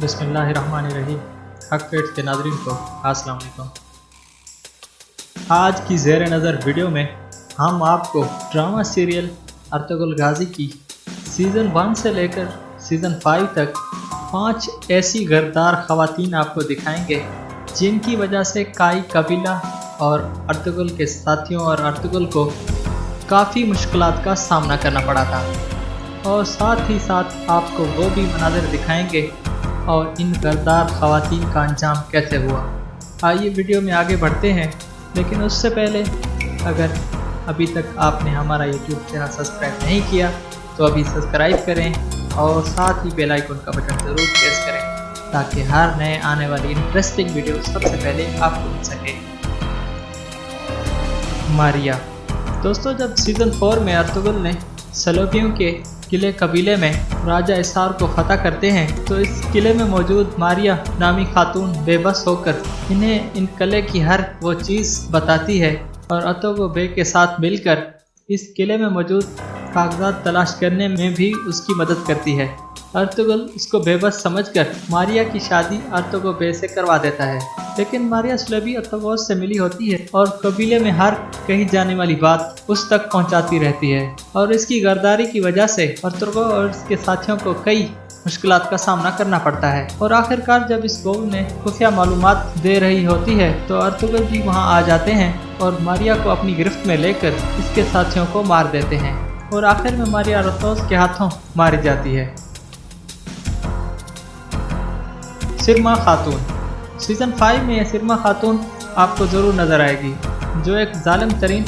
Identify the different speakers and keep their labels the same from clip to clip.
Speaker 1: बिस्मिल्लाहिर्रहमानिर्रहीम। हक पेट्स के नाज़रीन को अस्सलाम वालेकुम। आज की ज़ेर नज़र वीडियो में हम आपको ड्रामा सीरियल अर्तुगरुल गाज़ी की सीज़न 1 से लेकर सीज़न 5 तक 5 ऐसी गरदार ख़वातीन आपको दिखाएंगे जिनकी वजह से काई कबीला और अर्तुगरुल के साथियों और अर्तुगरुल को काफ़ी मुश्किलात का सामना करना पड़ा था, और साथ ही साथ आपको वो भी मनाज़र दिखाएंगे और इन गरदार ख़वातीन का अंजाम कैसे हुआ। आइए वीडियो में आगे बढ़ते हैं, लेकिन उससे पहले अगर अभी तक आपने हमारा यूट्यूब चैनल सब्सक्राइब नहीं किया तो अभी सब्सक्राइब करें और साथ ही बेल आइकन का बटन ज़रूर प्रेस करें ताकि हर नए आने वाली इंटरेस्टिंग वीडियो सबसे पहले आपको मिल सके। मारिया। दोस्तों, जब सीज़न 4 में अर्तुगरुल ने सलोबियों के किले कबीले में राजा इसार को फतह करते हैं तो इस किले में मौजूद मारिया नामी खातून बेबस होकर इन्हें इन किले की हर वो चीज़ बताती है और अर्तुगरुल बे के साथ मिलकर इस किले में मौजूद कागजात तलाश करने में भी उसकी मदद करती है। अर्तुगरुल इसको बेबस समझकर मारिया की शादी अर्तुगरुल बे से करवा देता है, लेकिन मारिया सुलेबी अर्तुगरुल से मिली होती है और कबीले में हर कही जाने वाली बात उस तक पहुंचाती रहती है, और इसकी गरदारी की वजह से अर्तुगरुल और इसके साथियों को कई मुश्किलात का सामना करना पड़ता है। और आखिरकार जब इस बहू ने खुफिया मालूमात दे रही होती है तो अर्तुगरुल भी वहां आ जाते हैं और मारिया को अपनी गिरफ्त में लेकर इसके साथियों को मार देते हैं, और आखिर में मारिया अर्तुगरुल के हाथों मारी जाती है। सिरमा खातून। सीज़न 5 में सिरमा खातून आपको ज़रूर नज़र आएगी, जो एक जालिम तरीन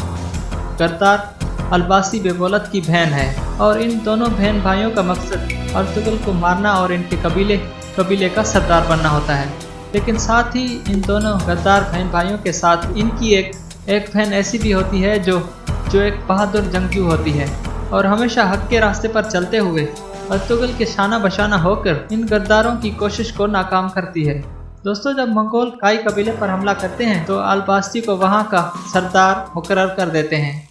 Speaker 1: गरदार अलबासी बेबौलत की बहन है, और इन दोनों बहन भाइयों का मकसद अर्तुगरुल को मारना और इनके कबीले का सरदार बनना होता है। लेकिन साथ ही इन दोनों गद्दार बहन भाइयों के साथ इनकी एक बहन ऐसी भी होती है जो एक बहादुर जंगजू होती है और हमेशा हक के रास्ते पर चलते हुए अर्तुगरुल के शाना बशाना होकर इन गद्दारों की कोशिश को नाकाम करती है। दोस्तों, जब मंगोल काई कबीले पर हमला करते हैं तो अलबास्ती को वहां का सरदार मुकर्रर कर देते हैं,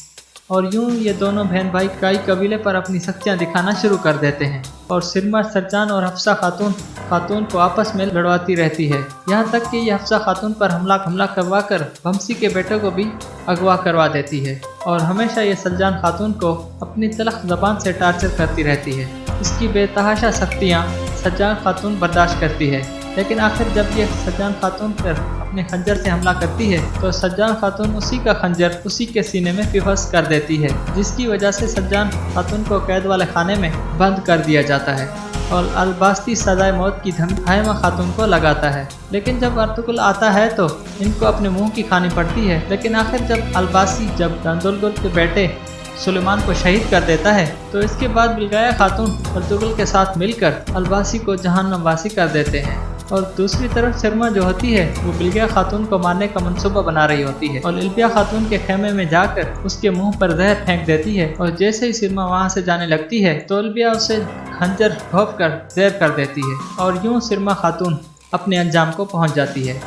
Speaker 1: और यूं ये दोनों बहन भाई काई कबीले पर अपनी शक्तियां दिखाना शुरू कर देते हैं, और सिरमा सरजान और हफ्सा खातून को आपस में लड़वाती रहती है, यहाँ तक कि ये हफ्सा खातून पर हमला करवा कर वमसी के बेटे को भी अगवा करवा देती है, और हमेशा ये सरजान खातून को अपनी तलख ज़बान से टार्चर करती रहती है। इसकी बेतहाशा सख्तियाँ सरजान खातून बर्दाश्त करती है, लेकिन आखिर जब ये सरजान खातून पर अपने खंजर से हमला करती है तो सरजान खातून उसी का खंजर उसी के सीने में फिफस कर देती है, जिसकी वजह से सरजान खातून को कैद वाले खाने में बंद कर दिया जाता है, और अलबास्ती सजाए मौत की धमकी हायमा खातून को लगाता है। लेकिन जब अर्तुगरुल आता है तो इनको अपने मुंह की खानी पड़ती है, लेकिन आखिर जब अलबासी अर्तुगरुल के बेटे सुलेमान को शहीद कर देता है तो इसके बाद बिलगाया खातून अर्तुगरुल के साथ मिलकर अलबासी को जहन्नमवासी कर देते हैं, और दूसरी तरफ सिरमा जो होती है वो बिलगिया खातून को मारने का मंसूबा बना रही होती है, और इल्बिया खातून के खेमे में जाकर उसके मुंह पर जहर फेंक देती है, और जैसे ही सिरमा वहां से जाने लगती है तो इल्बिया उसे खंजर घोंप कर जहर कर देती है, और यूं सिरमा खातून अपने अंजाम को पहुंच जाती है।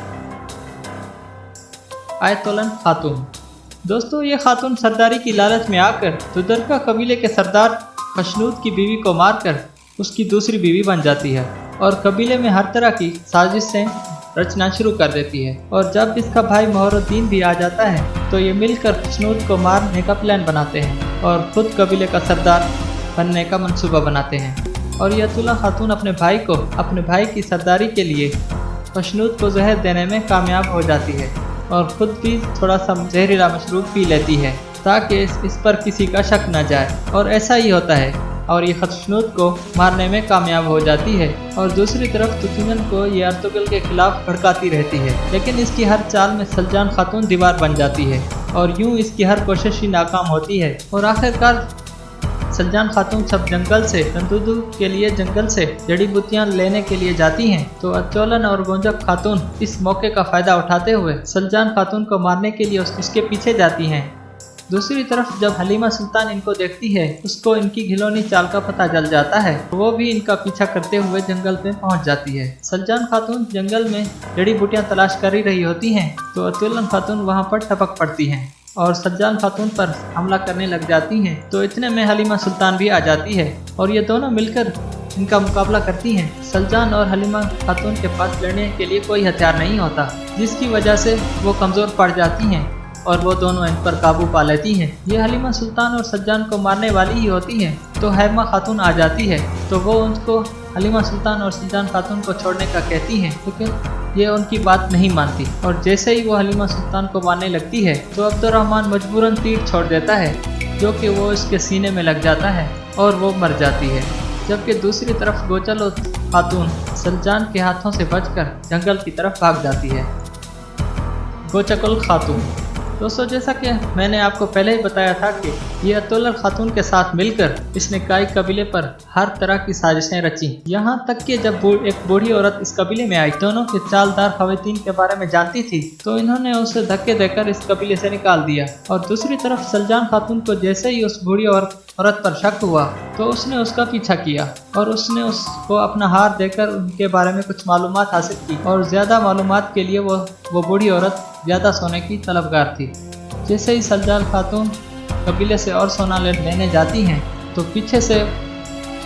Speaker 1: आयतोलन खातून। दोस्तों, ये खातून सरदारी की लालच में आकर तुदरका कबीले के सरदार खशनूद की बीवी को मारकर उसकी दूसरी बीवी बन जाती है, और कबीले में हर तरह की साजिशें रचना शुरू कर देती है, और जब इसका भाई मोहरुद्दीन भी आ जाता है तो ये मिलकर खशनूद को मारने का प्लान बनाते हैं और खुद कबीले का सरदार बनने का मंसूबा बनाते हैं। और यतुल्ला खातून अपने भाई की सरदारी के लिए खशनूद को जहर देने में कामयाब हो जाती है, और खुद भी थोड़ा सा जहरीला मशरूब पी लेती है ताकि इस पर किसी का शक न जाए, और ऐसा ही होता है, और ये खशनूद को मारने में कामयाब हो जाती है। और दूसरी तरफ तुतुनन को ये अर्तुगरुल के खिलाफ भड़काती रहती है, लेकिन इसकी हर चाल में सरजान खातून दीवार बन जाती है, और यूं इसकी हर कोशिश ही नाकाम होती है, और आखिरकार सरजान खातून सब जंगल से तंदुदू के लिए जंगल से जड़ी बूटियां लेने के लिए जाती हैं, तो अचोलन और गोंजक खातून इस मौके का फायदा उठाते हुए सरजान खातून को मारने के लिए उसके पीछे जाती हैं। दूसरी तरफ जब हलीमा सुल्तान इनको देखती है उसको इनकी घिनौनी चाल का पता चल जाता है, तो वो भी इनका पीछा करते हुए जंगल में पहुंच जाती है। सरजान खातून जंगल में जड़ी बूटियां तलाश कर ही रही होती हैं तो अतुलन खातून वहां पर टपक पड़ती हैं और सरजान खातून पर हमला करने लग जाती हैं, तो इतने में हलीमा सुल्तान भी आ जाती है और ये दोनों मिलकर इनका मुकाबला करती हैं। सलजान और हलीमा खातून के पास लड़ने के लिए कोई हथियार नहीं होता, जिसकी वजह से वो कमज़ोर पड़ जाती हैं और वो दोनों इन पर काबू पा लेती हैं। ये हलीमा सुल्तान और सज्जान को मारने वाली ही होती हैं, तो हैमा खातून आ जाती है तो वो उनको हलीमा सुल्तान और सज्जान खातून को छोड़ने का कहती हैं, लेकिन ये उनकी बात नहीं मानती और जैसे ही वो हलीमा सुल्तान को मारने लगती है तो अब्दुर्रहमान मजबूरन तीर छोड़ देता है, जो कि वो इसके सीने में लग जाता है और वो मर जाती है। जबकि दूसरी तरफ गोचल खातून सलजान के हाथों से बचकर जंगल की तरफ भाग जाती है। गोचकुल खातून। दोस्तों, जैसा कि मैंने आपको पहले ही बताया था कि ये अतुल्ला खातून के साथ मिलकर इसने काई कबीले पर हर तरह की साजिशें रची। यहाँ तक कि जब एक बूढ़ी औरत इस कबीले में आई, दोनों के चालदार खवातीन के बारे में जानती थी, तो इन्होंने उसे धक्के देकर इस कबीले से निकाल दिया। और दूसरी तरफ सलजान खातून को जैसे ही उस बूढ़ी औरत पर शक हुआ तो उसने उसका पीछा किया और उसने उसको अपना हार देकर उनके बारे में कुछ मालूमात हासिल की और ज़्यादा मालूमात के लिए वो बूढ़ी औरत ज़्यादा सोने की तलबगार थी। जैसे ही सलजान खातून कबीले से और सोना लेने जाती हैं तो पीछे से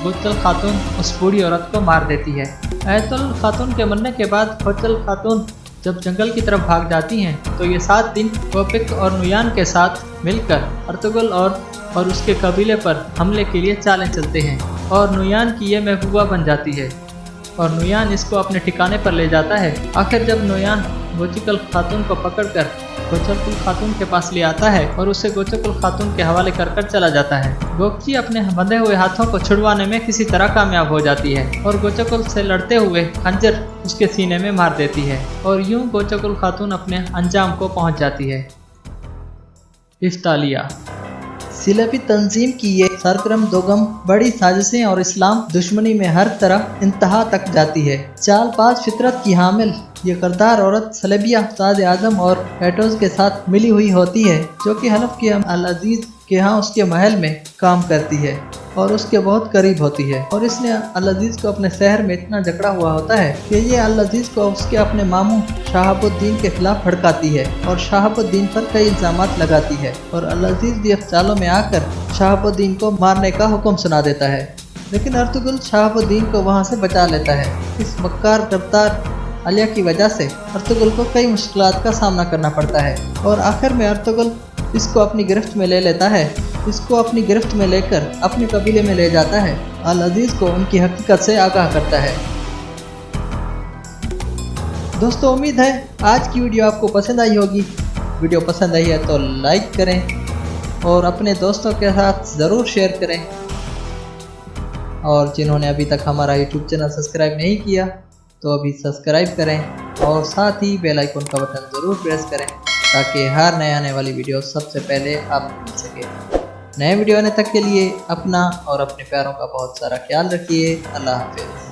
Speaker 1: गोचल खातून उस बूढ़ी औरत को मार देती है। आयतुल खातून के मरने के बाद गोचल खातून जब जंगल की तरफ भाग जाती हैं तो ये 7 दिन कोपिक और नुयान के साथ मिलकर अर्तुगल और उसके कबीले पर हमले के लिए चालें चलते हैं और नुयान की ये महबूबा बन जाती है और नुयान इसको अपने ठिकाने पर ले जाता है। आखिर जब नुयान गोचकुल खातून को पकड़कर गोचकुल खातून के पास ले आता है और उसे गोचकुल खातून के हवाले कर चला जाता है। गोकची अपने बंधे हुए हाथों को छुड़वाने में किसी तरह कामयाब हो जाती है और गोचकुल से लड़ते हुए खंजर उसके सीने में मार देती है और यूं गोचकुल खातून अपने अंजाम को पहुंच जाती है। इफ्तालिया।
Speaker 2: सिलफी तंजीम की ये सरगर्म दोगम बड़ी साजिशें और इस्लाम दुश्मनी में हर तरह इंतहा तक जाती है। चालबाज फितरत की हामिल ये करदार औरत सलेबिया उस्ताद आजम और पेटोज के साथ मिली हुई होती है, जो कि हलफ के अल अजीज के यहाँ उसके महल में काम करती है और उसके बहुत करीब होती है। और इसने अल अजीज को अपने शहर में इतना जकड़ा हुआ होता है कि ये अल अजीज को उसके अपने मामू शहाबुद्दीन के खिलाफ भड़काती है और शहाबुद्दीन पर कई इल्जामात लगाती है और अल अजीज भी चालों में आकर शहाबुद्दीन को मारने का हुक्म सुना देता है, लेकिन अर्तुगरुल शहाबुद्दीन को वहाँ से बचा लेता है। इस मक्कार रफ्तार आलिया की वजह से अर्तुगरुल को कई मुश्किलात का सामना करना पड़ता है और आखिर में अर्तुगरुल इसको अपनी गिरफ्त में ले लेता है। इसको अपनी गिरफ्त में लेकर अपने कबीले में ले जाता है। अल अजीज को उनकी हकीकत से आगाह करता है। दोस्तों, उम्मीद है आज की वीडियो आपको पसंद आई होगी। वीडियो पसंद आई है तो लाइक करें और अपने दोस्तों के साथ ज़रूर शेयर करें और जिन्होंने अभी तक हमारा यूट्यूब चैनल सब्सक्राइब नहीं किया तो अभी सब्सक्राइब करें और साथ ही बेल आइकन का बटन ज़रूर प्रेस करें ताकि हर नए आने वाली वीडियो सबसे पहले आपको मिल सके। नए वीडियो आने तक के लिए अपना और अपने प्यारों का बहुत सारा ख्याल रखिए। अल्लाह हाफिज़।